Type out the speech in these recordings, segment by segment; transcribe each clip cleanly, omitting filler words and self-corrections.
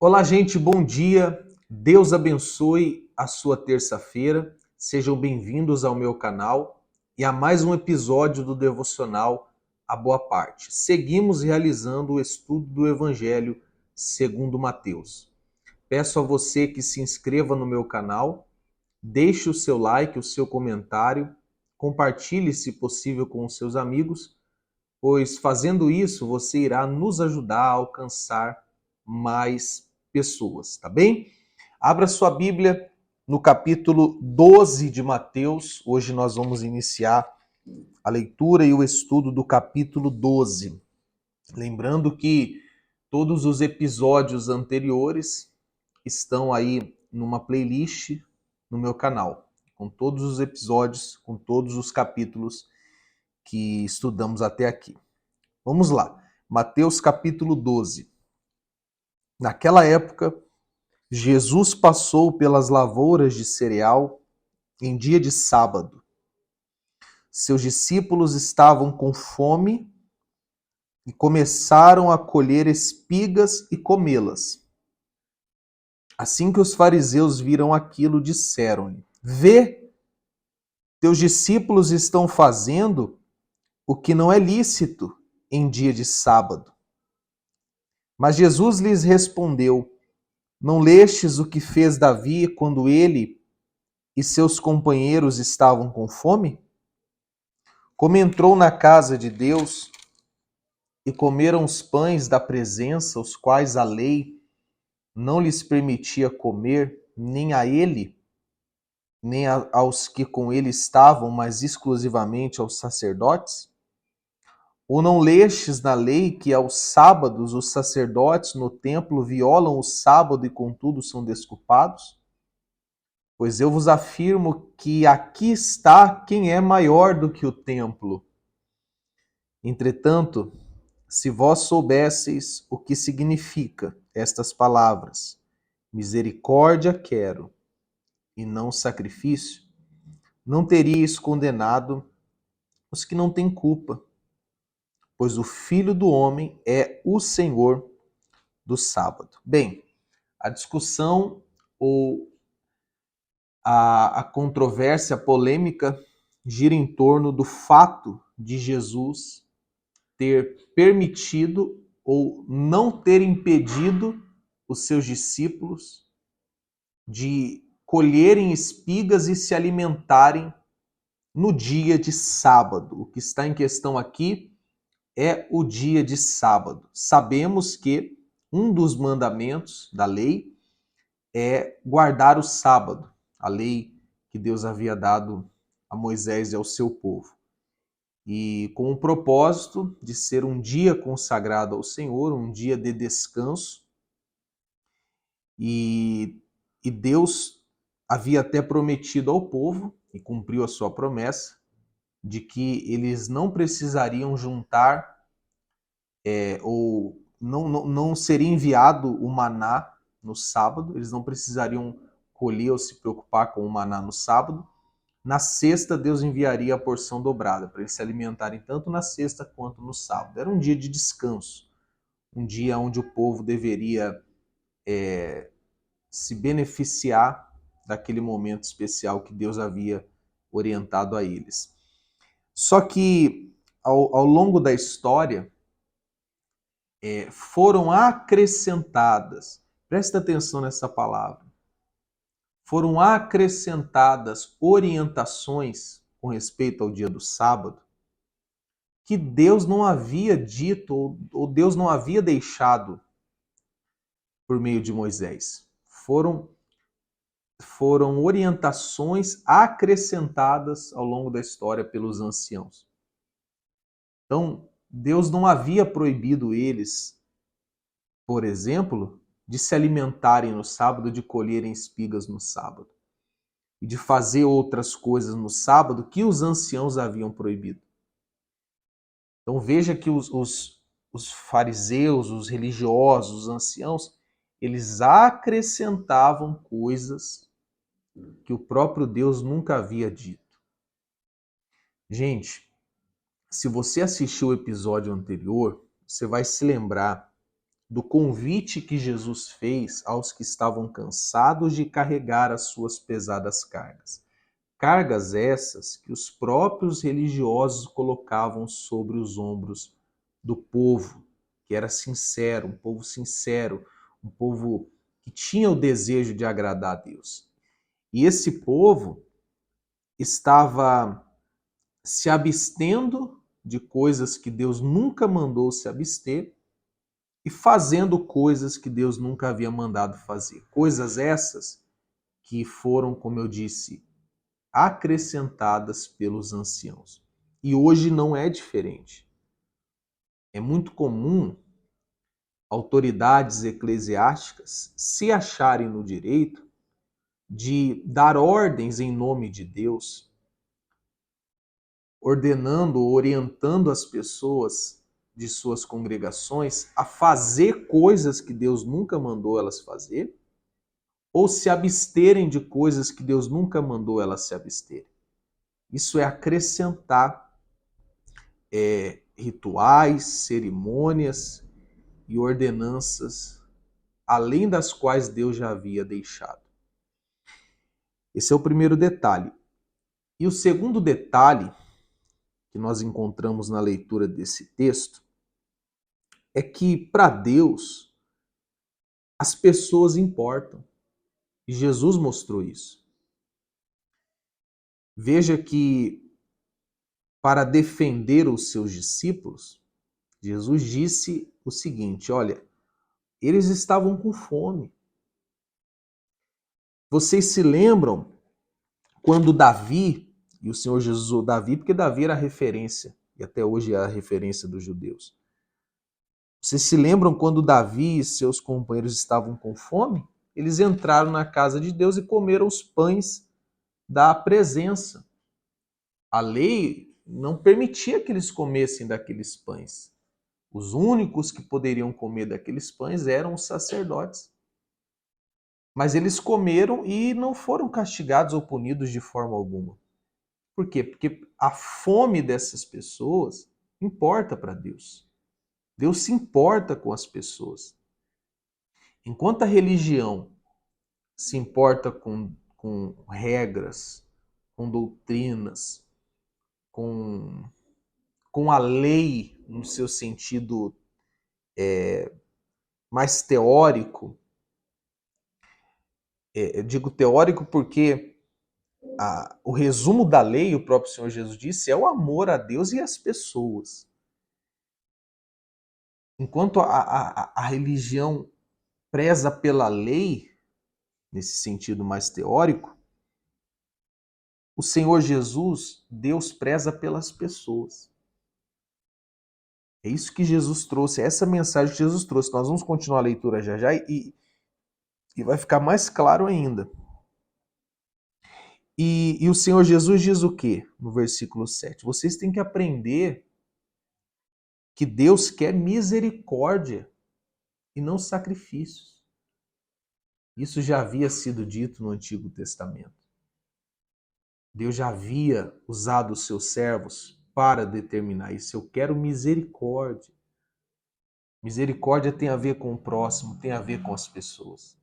Olá, gente, bom dia. Deus abençoe a sua terça-feira. Sejam bem-vindos ao meu canal e a mais um episódio do devocional A Boa Parte. Seguimos realizando o estudo do Evangelho segundo Mateus. Peço a você que se inscreva no meu canal, deixe o seu like, o seu comentário, compartilhe, se possível, com os seus amigos, pois fazendo isso você irá nos ajudar a alcançar mais pessoas, tá bem? Abra sua Bíblia no capítulo 12 de Mateus. Hoje nós vamos iniciar a leitura e o estudo do capítulo 12. Lembrando que todos os episódios anteriores estão aí numa playlist no meu canal, com todos os episódios, com todos os capítulos que estudamos até aqui. Vamos lá. Mateus capítulo 12. Naquela época, Jesus passou pelas lavouras de cereal em dia de sábado. Seus discípulos estavam com fome e começaram a colher espigas e comê-las. Assim que os fariseus viram aquilo, disseram-lhe: Vê, teus discípulos estão fazendo o que não é lícito em dia de sábado. Mas Jesus lhes respondeu: Não lestes o que fez Davi quando ele e seus companheiros estavam com fome? Como entrou na casa de Deus e comeram os pães da presença, os quais a lei não lhes permitia comer, nem a ele, nem aos que com ele estavam, mas exclusivamente aos sacerdotes? Ou não lestes na lei que aos sábados os sacerdotes no templo violam o sábado e contudo são desculpados? Pois eu vos afirmo que aqui está quem é maior do que o templo. Entretanto, se vós soubesseis o que significa estas palavras, misericórdia quero e não sacrifício, não teríeis condenado os que não têm culpa, pois o Filho do Homem é o Senhor do sábado. Bem, a discussão ou a controvérsia, a polêmica, gira em torno do fato de Jesus ter permitido ou não ter impedido os seus discípulos de colherem espigas e se alimentarem no dia de sábado. O que está em questão aqui é o dia de sábado. Sabemos que um dos mandamentos da lei é guardar o sábado, a lei que Deus havia dado a Moisés e ao seu povo. E com o propósito de ser um dia consagrado ao Senhor, um dia de descanso. E Deus havia até prometido ao povo, e cumpriu a sua promessa, de que eles não precisariam juntar, ou não seria enviado o maná no sábado, eles não precisariam colher ou se preocupar com o maná no sábado. Na sexta, Deus enviaria a porção dobrada, para eles se alimentarem tanto na sexta quanto no sábado. Era um dia de descanso, um dia onde o povo deveria se beneficiar daquele momento especial que Deus havia orientado a eles. Só que, ao longo da história, foram acrescentadas, presta atenção nessa palavra, foram acrescentadas orientações com respeito ao dia do sábado que Deus não havia dito ou Deus não havia deixado por meio de Moisés. Foram orientações acrescentadas ao longo da história pelos anciãos. Então, Deus não havia proibido eles, por exemplo, de se alimentarem no sábado, de colherem espigas no sábado e de fazer outras coisas no sábado que os anciãos haviam proibido. Então veja que os fariseus, os religiosos, os anciãos, eles acrescentavam coisas que o próprio Deus nunca havia dito. Gente, se você assistiu o episódio anterior, você vai se lembrar do convite que Jesus fez aos que estavam cansados de carregar as suas pesadas cargas. Cargas essas que os próprios religiosos colocavam sobre os ombros do povo, que era sincero, um povo que tinha o desejo de agradar a Deus. E esse povo estava se abstendo de coisas que Deus nunca mandou se abster e fazendo coisas que Deus nunca havia mandado fazer. Coisas essas que foram, como eu disse, acrescentadas pelos anciãos. E hoje não é diferente. É muito comum autoridades eclesiásticas se acharem no direito de dar ordens em nome de Deus, ordenando, orientando as pessoas de suas congregações a fazer coisas que Deus nunca mandou elas fazer, ou se absterem de coisas que Deus nunca mandou elas se absterem. Isso é acrescentar rituais, cerimônias e ordenanças, além das quais Deus já havia deixado. Esse é o primeiro detalhe. E o segundo detalhe que nós encontramos na leitura desse texto é que, para Deus, as pessoas importam. E Jesus mostrou isso. Veja que, para defender os seus discípulos, Jesus disse o seguinte: olha, eles estavam com fome. Vocês se lembram quando Davi, e o Senhor Jesus usou Davi, porque Davi era a referência, e até hoje é a referência dos judeus. Vocês se lembram quando Davi e seus companheiros estavam com fome? Eles entraram na casa de Deus e comeram os pães da presença. A lei não permitia que eles comessem daqueles pães. Os únicos que poderiam comer daqueles pães eram os sacerdotes. Mas eles comeram e não foram castigados ou punidos de forma alguma. Por quê? Porque a fome dessas pessoas importa para Deus. Deus se importa com as pessoas. Enquanto a religião se importa com regras, com doutrinas, com a lei no seu sentido mais teórico, eu digo teórico porque o resumo da lei, o próprio Senhor Jesus disse, é o amor a Deus e às pessoas. Enquanto a religião preza pela lei, nesse sentido mais teórico, o Senhor Jesus, Deus preza pelas pessoas. É isso que Jesus trouxe, é essa mensagem que Jesus trouxe. Nós vamos continuar a leitura já já e vai ficar mais claro ainda. E o Senhor Jesus diz o quê? No versículo 7. Vocês têm que aprender que Deus quer misericórdia e não sacrifícios. Isso já havia sido dito no Antigo Testamento. Deus já havia usado os seus servos para determinar isso. Eu quero misericórdia. Misericórdia tem a ver com o próximo, tem a ver com as pessoas.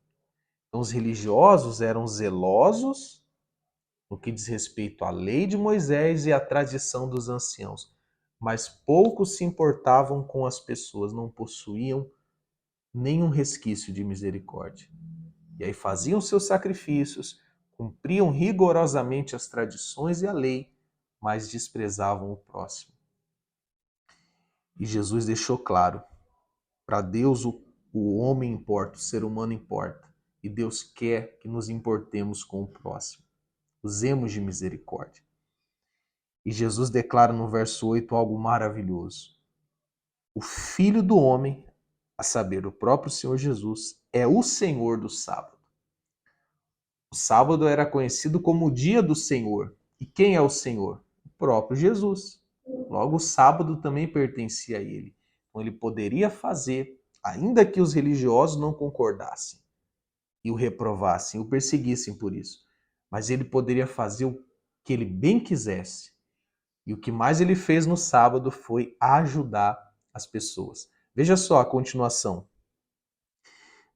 Então, os religiosos eram zelosos no que diz respeito à lei de Moisés e à tradição dos anciãos, mas poucos se importavam com as pessoas, não possuíam nenhum resquício de misericórdia. E aí faziam seus sacrifícios, cumpriam rigorosamente as tradições e a lei, mas desprezavam o próximo. E Jesus deixou claro, para Deus o homem importa, o ser humano importa, e Deus quer que nos importemos com o próximo. Usemos de misericórdia. E Jesus declara no verso 8 algo maravilhoso. O Filho do Homem, a saber, o próprio Senhor Jesus, é o Senhor do sábado. O sábado era conhecido como o dia do Senhor. E quem é o Senhor? O próprio Jesus. Logo, o sábado também pertencia a ele. Então, ele poderia fazer, ainda que os religiosos não concordassem e o reprovassem, o perseguissem por isso. Mas ele poderia fazer o que ele bem quisesse. E o que mais ele fez no sábado foi ajudar as pessoas. Veja só a continuação.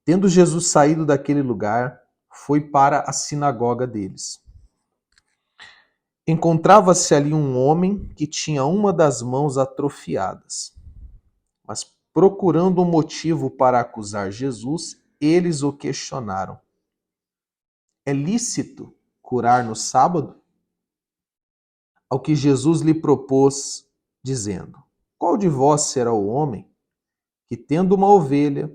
Tendo Jesus saído daquele lugar, foi para a sinagoga deles. Encontrava-se ali um homem que tinha uma das mãos atrofiadas. Mas, procurando um motivo para acusar Jesus, eles o questionaram: é lícito curar no sábado? Ao que Jesus lhe propôs, dizendo: qual de vós será o homem que, tendo uma ovelha,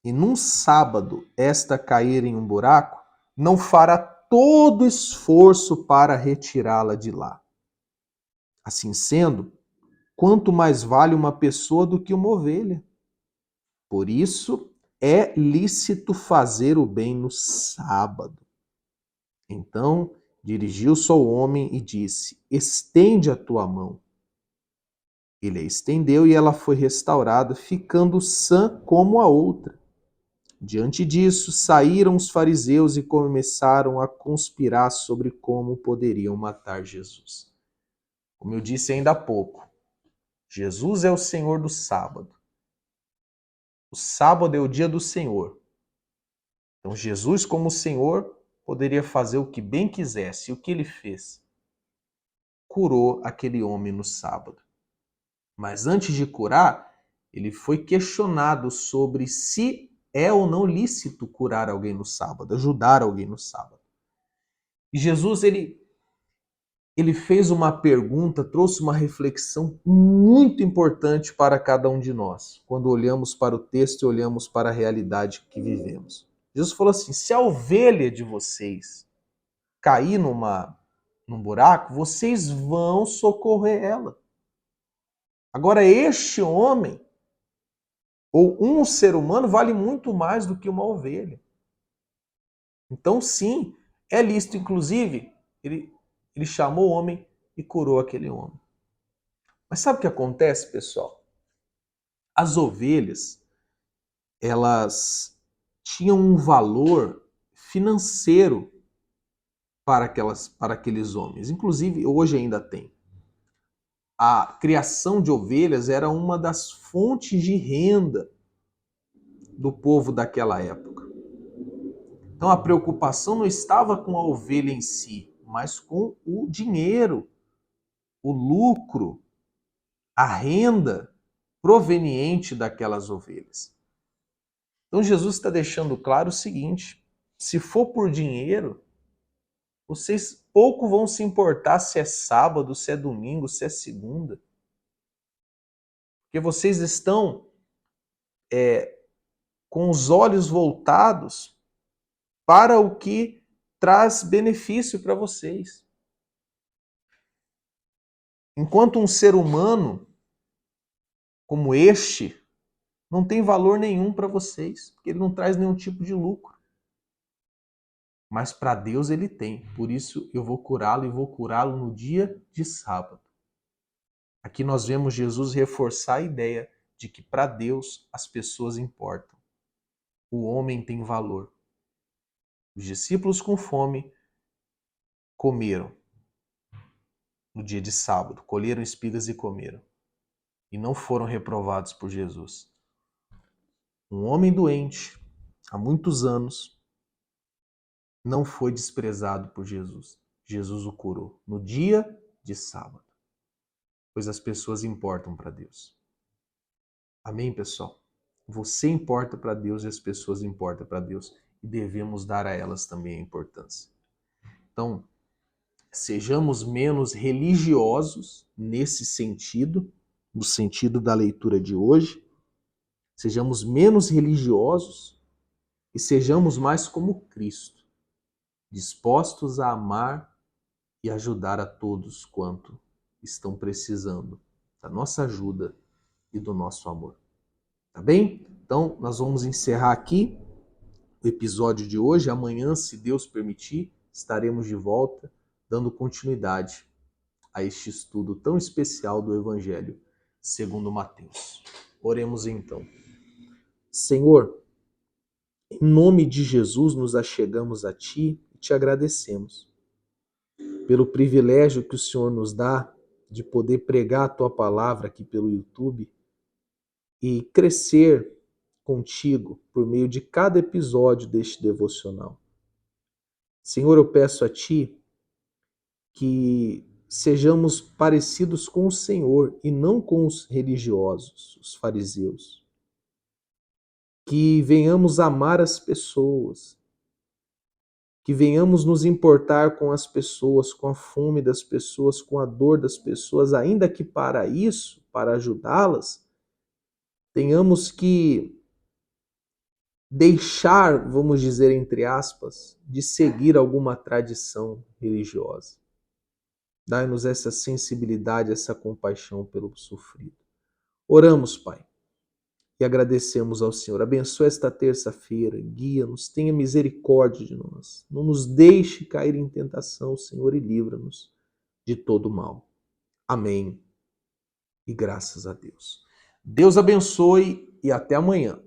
e num sábado esta cair em um buraco, não fará todo esforço para retirá-la de lá? Assim sendo, quanto mais vale uma pessoa do que uma ovelha? Por isso, é lícito fazer o bem no sábado. Então, dirigiu-se ao homem e disse: estende a tua mão. Ele a estendeu e ela foi restaurada, ficando sã como a outra. Diante disso, saíram os fariseus e começaram a conspirar sobre como poderiam matar Jesus. Como eu disse ainda há pouco, Jesus é o Senhor do sábado. O sábado é o dia do Senhor. Então, Jesus, como Senhor, poderia fazer o que bem quisesse. E o que ele fez? Curou aquele homem no sábado. Mas antes de curar, ele foi questionado sobre se é ou não lícito curar alguém no sábado, ajudar alguém no sábado. E Jesus, ele fez uma pergunta, trouxe uma reflexão muito importante para cada um de nós, quando olhamos para o texto e olhamos para a realidade que vivemos. Jesus falou assim: se a ovelha de vocês cair num buraco, vocês vão socorrer ela. Agora, este homem, ou um ser humano, vale muito mais do que uma ovelha. Então, sim, é lícito. Inclusive, ele chamou o homem e curou aquele homem. Mas sabe o que acontece, pessoal? As ovelhas, elas tinham um valor financeiro para aqueles homens. Inclusive, hoje ainda tem. A criação de ovelhas era uma das fontes de renda do povo daquela época. Então a preocupação não estava com a ovelha em si, mas com o dinheiro, o lucro, a renda proveniente daquelas ovelhas. Então Jesus está deixando claro o seguinte: se for por dinheiro, vocês pouco vão se importar se é sábado, se é domingo, se é segunda. Porque vocês estão com os olhos voltados para o que traz benefício para vocês. Enquanto um ser humano como este não tem valor nenhum para vocês, porque ele não traz nenhum tipo de lucro. Mas para Deus ele tem. Por isso eu vou curá-lo e vou curá-lo no dia de sábado. Aqui nós vemos Jesus reforçar a ideia de que para Deus as pessoas importam. O homem tem valor. Os discípulos com fome comeram no dia de sábado, colheram espigas e comeram. E não foram reprovados por Jesus. Um homem doente, há muitos anos, não foi desprezado por Jesus. Jesus o curou no dia de sábado. Pois as pessoas importam para Deus. Amém, pessoal? Você importa para Deus e as pessoas importam para Deus. E devemos dar a elas também a importância. Então, sejamos menos religiosos nesse sentido, no sentido da leitura de hoje. Sejamos menos religiosos e sejamos mais como Cristo, dispostos a amar e ajudar a todos quanto estão precisando da nossa ajuda e do nosso amor. Tá bem? Então, nós vamos encerrar aqui o episódio de hoje. Amanhã, se Deus permitir, estaremos de volta, dando continuidade a este estudo tão especial do Evangelho segundo Mateus. Oremos então. Senhor, em nome de Jesus, nos achegamos a Ti e Te agradecemos pelo privilégio que o Senhor nos dá de poder pregar a Tua palavra aqui pelo YouTube e crescer contigo por meio de cada episódio deste devocional. Senhor, eu peço a Ti que sejamos parecidos com o Senhor e não com os religiosos, os fariseus. Que venhamos amar as pessoas, que venhamos nos importar com as pessoas, com a fome das pessoas, com a dor das pessoas, ainda que para isso, para ajudá-las, tenhamos que deixar, vamos dizer entre aspas, de seguir alguma tradição religiosa. Dai-nos essa sensibilidade, essa compaixão pelo sofrido. Oramos, Pai, e agradecemos ao Senhor. Abençoa esta terça-feira, guia-nos, tenha misericórdia de nós. Não nos deixe cair em tentação, Senhor, e livra-nos de todo mal. Amém. E graças a Deus. Deus abençoe e até amanhã.